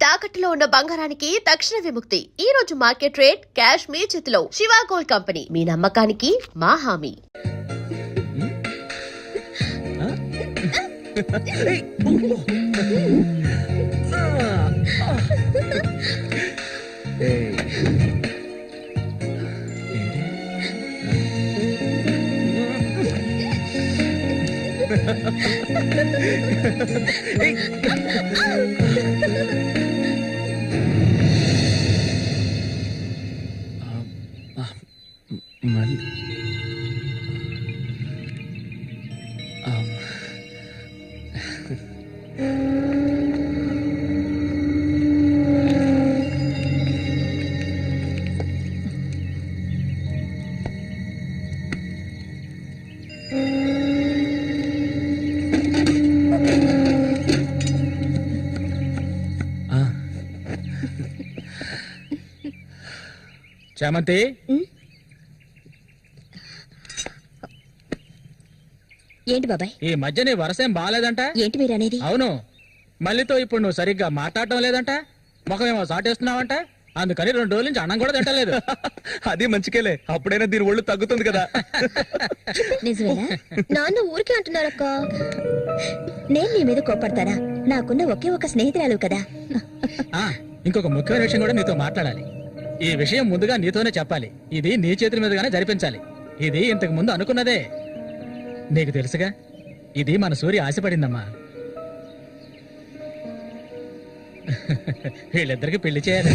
తాకట్టులో ఉన్న బంగారానికి తక్షణ విముక్తి. ఈ రోజు మార్కెట్ రేట్ క్యాష్ మీ చేతిలో. శివ గోల్డ్ కంపెనీ, మీ నమ్మకానికి మా హామీ. చామంతి, ఏంటి బాబాయ్? ఈ మధ్య నీ వరసేం బాగాలేదంట. ఏంటి మీరు అనేది? అవును, మళ్ళీతో ఇప్పుడు నువ్వు సరిగ్గా మాట్లాడటం లేదంట, ముఖమేమో సాటేస్తున్నావంట, అందుకని 2 రోజుల నుంచి అన్నం కూడా తింటలేదు. అది మంచికేలే, అప్పుడైనా దీని ఒళ్ళు తగ్గుతుంది కదా. నిజమేనా? నాన్న ఊరికే అంటున్నారక్క. నేను నీ మీద కోపడతానా? నాకున్న ఒకే ఒక స్నేహితురాలు కదా. ఇంకొక ముఖ్యమైన విషయం కూడా నీతో మాట్లాడాలి. ఈ విషయం ముందుగా నీతోనే చెప్పాలి. ఇది నీ చేతుల మీదుగానే జరిపించాలి. ఇది ఇంతకు ముందు అనుకున్నదే, నీకు తెలుసుగా. ఇది మన సూర్య ఆశపడిందమ్మా. వీళ్ళిద్దరికి పెళ్లి చేయాలి.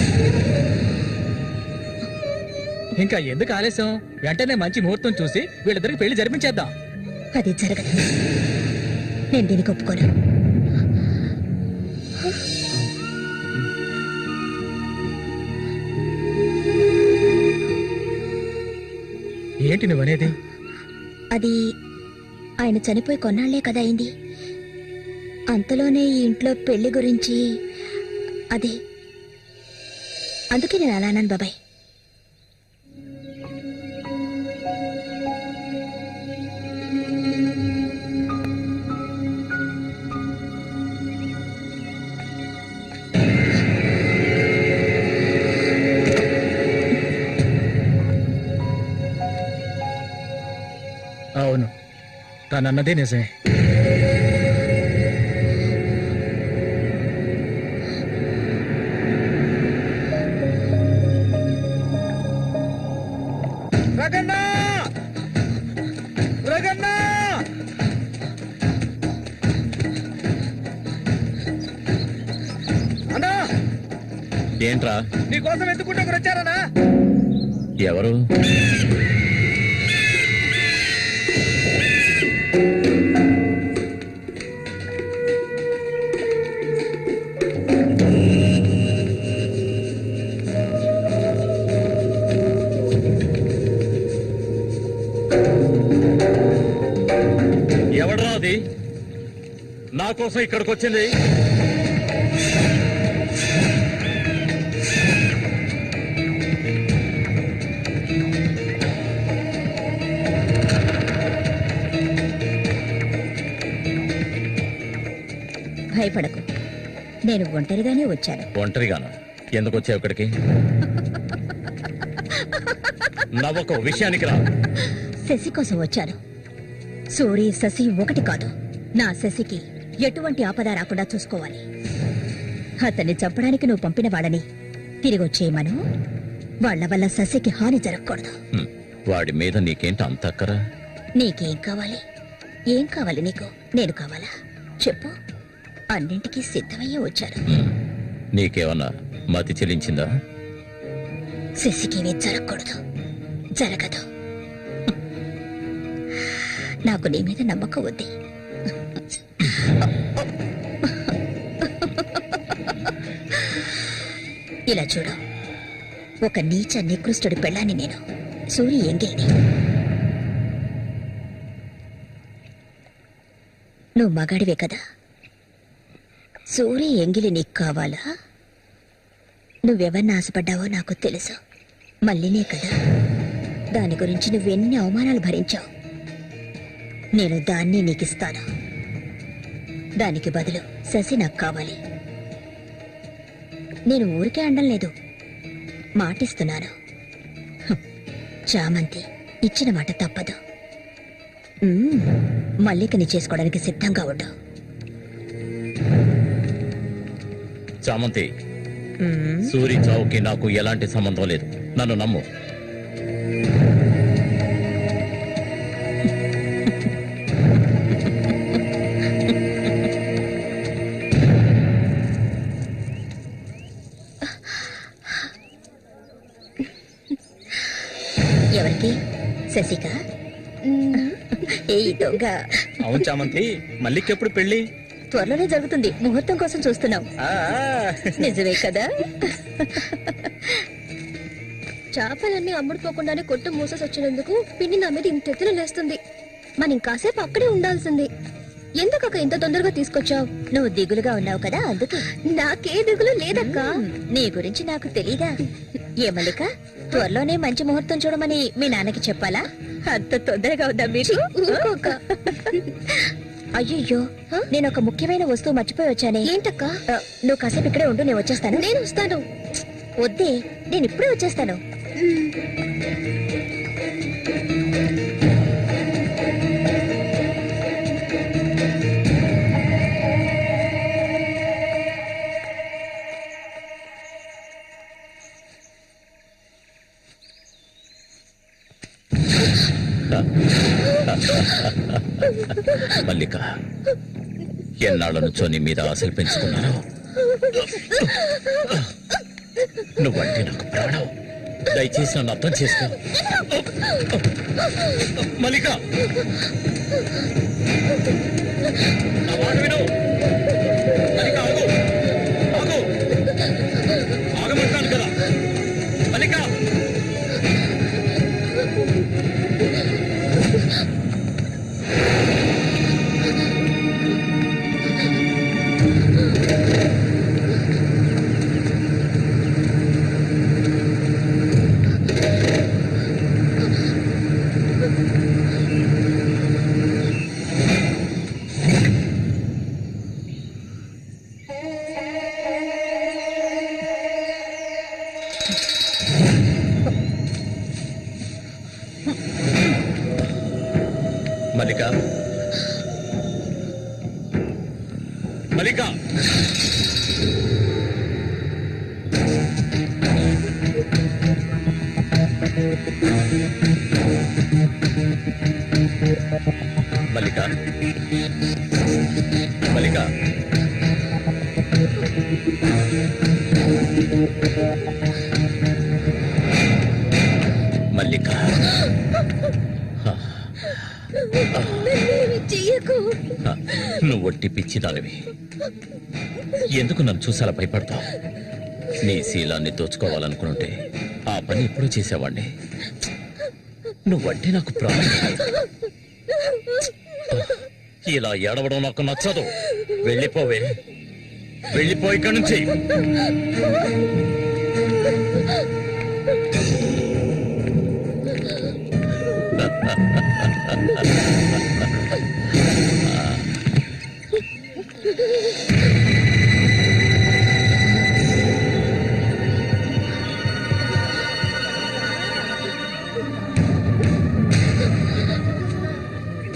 ఇంకా ఎందుకు ఆలస్యం? వెంటనే మంచి ముహూర్తం చూసి వీళ్ళిద్దరికి పెళ్లి జరిపించేద్దాం. అది జరగదు. నేను దీనికి ఒప్పుకోను. ఏంటి నువ్వనేది? అది ఆయన చనిపోయి కొన్నాళ్లే కదా అయింది. అంతలోనే ఈ ఇంట్లో పెళ్లి గురించి అదే, అందుకే నేను అలా అన్నాను బాబాయ్. అవును, తనన్నదే నిజమే. ఏంట్రా? నీకోసం ఎందుకుంటే వచ్చారనా? ఎవరు? ఎవడ్రా అది నా కోసం ఇక్కడికి వచ్చింది? భయపడకు, నేను ఒంటరిగానే వచ్చాను. ఒంటరిగాను? ఎందుకు వచ్చావు ఇక్కడికి? నవ్వకు, విషయానికి రా. శశి కోసం వచ్చాను. సూరి శశి ఒకటి కాదు. నా శశికి ఎటువంటి ఆపద రాకుండా చూసుకోవాలి. అతన్ని చంపడానికి నువ్వు పంపిన వాళ్ళని తిరిగి వచ్చేయమను. వాళ్ల వల్ల శశికి హాని జరగకూడదు. వాడి మీద నీకేంటి అంత అక్కరా? నీకేం కావాలి? ఏం కావాలి నీకు? నేను కావాలా? చెప్పు. అన్నింటికీ సిద్ధమయ్యే వచ్చారు. నీకేమన్నా మతి చెల్లించిందా? శశికేమీ జరగకూడదు. జరగదు. నాకు నీ మీద నమ్మకం ఉంది. ఇలా చూడు, ఒక నీచ నికృష్టుడి పెళ్ళాన్ని నేను, సూరి ఎంగిల్ని. నువ్వు మగాడివే కదా. సూరి ఎంగిలి నీకు కావాలా? నువ్వెవరిని ఆశపడ్డావో నాకు తెలుసు. మళ్ళీనే కదా. దాని గురించి నువ్వెన్ని అవమానాలు భరించావు. నేను దాన్ని నీకిస్తాను. దానికి బదులు శశి నాకు కావాలి. నేను ఊరికే అండం లేదు, మాటిస్తున్నాను. చామంతి ఇచ్చిన మాట తప్పదు. మల్లికని చేసుకోవడానికి సిద్ధంగా ఉండు. చామంతి, సూరి చావుకి నాకు ఎలాంటి సంబంధం లేదు, నన్ను నమ్ము. ఎవరికి? శశిక? ఏ దొంగ! అవును చామంతి, మల్లికెప్పుడు పెళ్లి? త్వరలోనే జరుగుతుంది, ముహూర్తం కోసం చూస్తున్నాం. నిజమే కదా? చేపలన్నీ అమ్ముడుపోకుండానే కొట్టు మూసేసి వచ్చినందుకు పిన్ని నా మీద ఇంత ఎత్తున లేస్తుంది. మనం ఇంకాసేపు అక్కడే ఉండాల్సింది. ఎందుకక్క ఇంత తొందరగా తీసుకొచ్చావు? నువ్వు దిగులుగా ఉన్నావు కదా, అందుకే. నాకే దిగులు లేదక్కా. నీ గురించి నాకు తెలీదా? ఏ మల్లిక, త్వరలోనే మంచి ముహూర్తం చూడమని మీ నాన్నకి చెప్పాలా? అంత తొందరగా ఉందా మీకు? ఊరుకోక. అయ్యయ్యో, నేను ఒక ముఖ్యమైన వస్తువు మర్చిపోయి వచ్చానే. ఏంటక్క? నువ్వు కాసేపు ఇక్కడే ఉండు, నేను వచ్చేస్తాను. నేను వస్తాను. వద్దే, నేను ఇప్పుడే వచ్చేస్తాను. మల్లిక, ఎన్నాళ్ళ నుంచో నీ మీద ఆశలు పెంచుకున్నాను. నువ్వంటే నాకు ప్రాణం, దయచేసి నన్ను అర్థం చేసుకో. మల్లిక, నా మాట విను. మల్లిక, ఆగు, ఆగు, ఆగమంటాను కదా. మల్లిక, మల్లిక, మల్లిక, మల్లిక, మల్లిక, మల్లిక, చెయ్యకు. నువ్వు ఒట్టి పిచ్చిదానివి. ఎందుకు నన్ను చూసాలా భయపడతావు? నీ శీలాన్ని దోచుకోవాలనుకుంటే ఆ పని ఎప్పుడూ చేసేవాడిని. నువ్వంటే నాకు ప్రాణం. ఇలా ఏడవడం నాకు నచ్చదు. వెళ్ళిపోవే, వెళ్ళిపో ఇక్కడి నుంచి.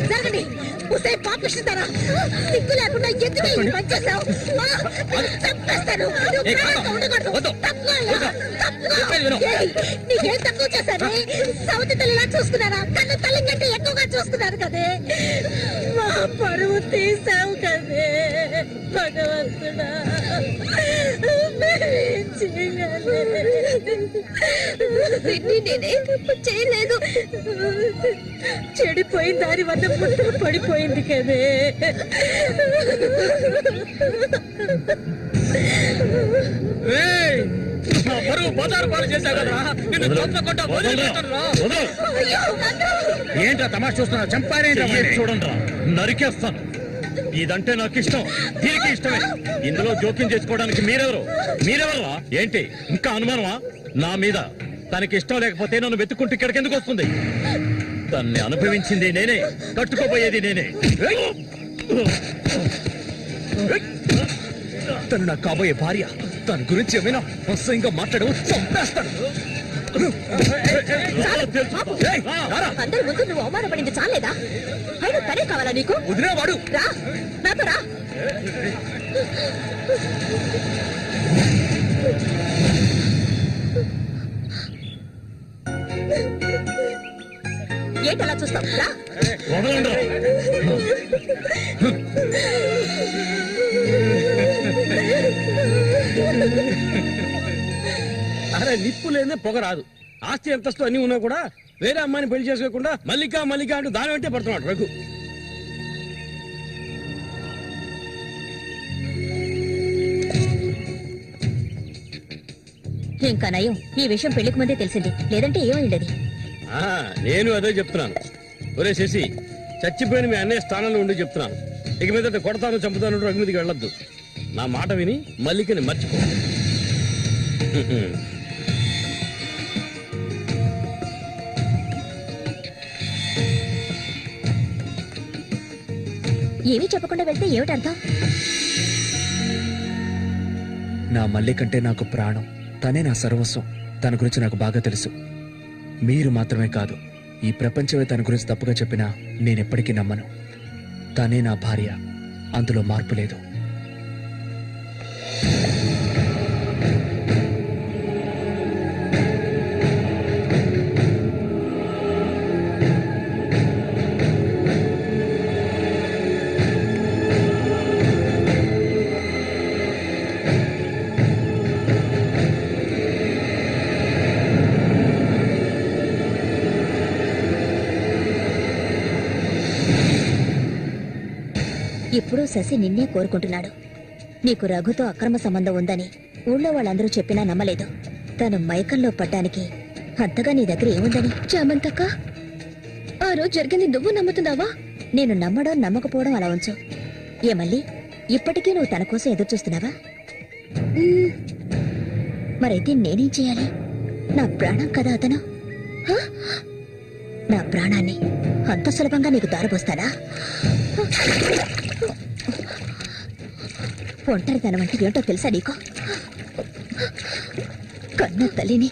జరగండి. ఉసే పాపిస్తారా? సిగ్గు లేకుండా ఎందుకు ఈ పని చేశావు? చంపేస్తాను. నువ్వు ప్రాణంగా ఉండకూడదు. తప్పుకోవాలా? తప్పుకో. ఏయ్, నీకేం తక్కువ చేశాను? సౌతి తల్లిలా చూసుకున్నారా? కన్ను తల్లి కంటే ఎక్కువగా చూసుకున్నారు కదే. మా పరువు తీసావు కదే భగవంతుడా. మేమేం చేయగలం? పిన్ని నేనే తప్పు చేయలేదు. చెడిపోయిన దాని వల్ల పుట్టుకు పడిపోయింది కదే. నా పరువు బజారు పాలు చేశావు కదా, నిన్ను తప్పకుండా వదిలిపెట్టనురా. ఏంట్రా తమాషా చూస్తున్నా? చంపారేంట్రా? చూడండి, నరికేస్తాను. ఇదంటే నాకు ఇష్టం, దీనికి ఇష్టమే. ఇందులో జోక్యం చేసుకోవడానికి మీరెవరా? ఏంటి ఇంకా అనుమానమా నా మీద? తనకి ఇష్టం లేకపోతే నన్ను వెతుక్కుంటూ ఇక్కడికి ఎందుకు వస్తుంది? తన్ని అనుభవించింది నేనే, కట్టుకోబోయేది నేనే. తను నా కాబోయే భార్య. తన గురించి ఏమైనా అసహ్యంగా మాట్లాడు, చంపేస్తాను. ఏయ్, రారా. అందరి ముందు నువ్వు అవమానపడింది చాలేదా? అయినా తనే కావాలా నీకు? వదిలే వాడు. రా, నాతో రా. ఏంటలా చూస్తావు? రా. వదలండి. అరే నిప్పు లేదే పొగ రాదు. ఆస్తి అంతస్తు అన్ని ఉన్నా కూడా వేరే అమ్మాయిని పెళ్లి చేసుకోకుండా మల్లిక మల్లిక అంటూ దాని వెంటే పడుతున్నాడు రఘు. ఇంకా నయం, ఈ విషయం పెళ్లికి ముందే తెలిసింది, లేదంటే ఏమైండది? ఆ, నేను అదే చెప్తున్నాను. ఒరే శశి, చచ్చిపోయిన మీ అన్నయ్య స్థానంలో ఉండి చెప్తున్నాను. ఇక మీద కొడతాను చంపుతాను రఘు మీదకి వెళ్ళొద్దు. నా మాట విని మల్లికని మర్చిపో. ఏమీ చెప్పకుండా వెళ్తే ఏమిటర్థం? నా మల్లి కంటే నాకు ప్రాణం, తనే నా సర్వస్వం. తన గురించి నాకు బాగా తెలుసు. మీరు మాత్రమే కాదు, ఈ ప్రపంచమే తన గురించి తప్పుగా చెప్పినా నేనెప్పటికీ నమ్మను. తనే నా భార్య, అందులో మార్పు లేదు. ఇప్పుడు శశి నిన్నే కోరుకుంటున్నాడు. నీకు రఘుతో అక్రమ సంబంధం ఉందని ఊళ్ళో వాళ్ళందరూ చెప్పినా నమ్మలేదు. తను మైకంలో పడ్డానికి అంతగా నీ దగ్గర ఏముందని? చామంతక్క, ఆ రోజు జరిగింది నువ్వు నమ్ముతున్నావా? నేను నమ్మడం నమ్మకపోవడం అలా ఉంచు. ఏమల్లి, ఇప్పటికీ నువ్వు తన కోసం ఎదురు చూస్తున్నావా? మరైతే నేనేం చేయాలి? నా ప్రాణం కదా అతను. హ? నా ప్రాణాన్ని అంత సులభంగా నీకు దారబోస్తానా? ఒంటరితనం అంటే ఏంటో తెలుసా నీకు? కన్న తల్లిని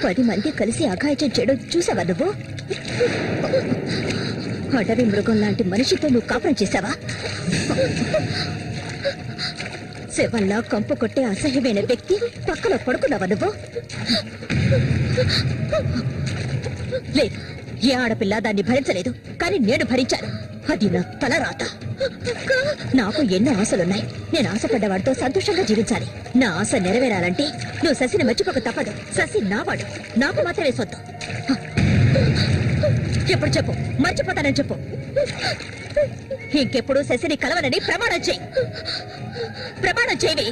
10 మంది కలిసి అఘాయిత్యం చేయడం చూసావా నువ్వు? అడవి మృగం లాంటి మనిషితో నువ్వు కాపురం చేశావా? శవంలా కంపు కొట్టే అసహ్యమైన వ్యక్తి పక్కన పడుకున్నావా నువ్వు? లేదు, ఏ ఆడపిల్ల దాన్ని భరించలేదు, కానీ నేను భరించాను. అది నా తలరాత. నాకు ఎన్నో ఆశలున్నాయి. నేను ఆశపడ్డవాడితో సంతోషంగా జీవించాలి. నా ఆశ నెరవేరాలంటే నువ్వు శశిని మర్చిపోక తప్పదు. శశి నావాడు, నాకు మాత్రమే సొత్తు. ఎప్పుడు చెప్పు, మర్చిపోతానని చెప్పు. ఇంకెప్పుడు శశిని కలవనని ప్రమాణం చెయ్యి. ప్రమాణం చేయవే.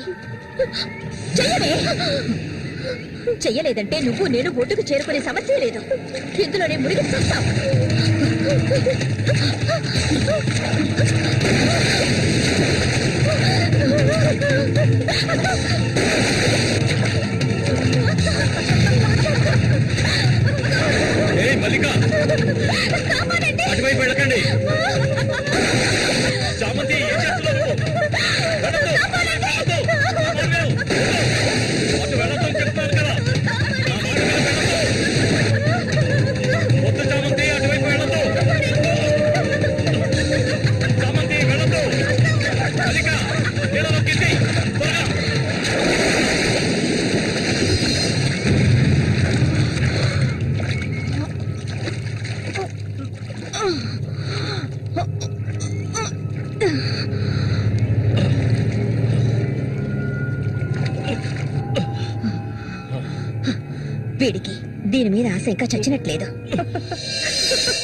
చెయ్యవే. చెయ్యలేదంటే నువ్వు నేను ఒడ్డుకు చేరుకునే సమస్య లేదు. ఇందులోనే మునిగి చూస్తావు. ఏయ్ మల్లిక, అటువైపు వెళ్ళకండి. చామంతి, ఏం చేస్తున్నావు నువ్వు? వెళ్ళొద్దు. అటు వెళ్ళొద్దని చెప్తాను కదా. నా మాట విని వెళ్ళొద్దు. వద్దు చామంతి, అటువైపు వెళ్ళొద్దు. చామంతి వెళ్ళొద్దు. మల్లిక, నీళ్ళలోకి ఎత్తి, త్వరగా. వీడికి దీని మీద ఆశ ఇంకా చచ్చినట్లేదు.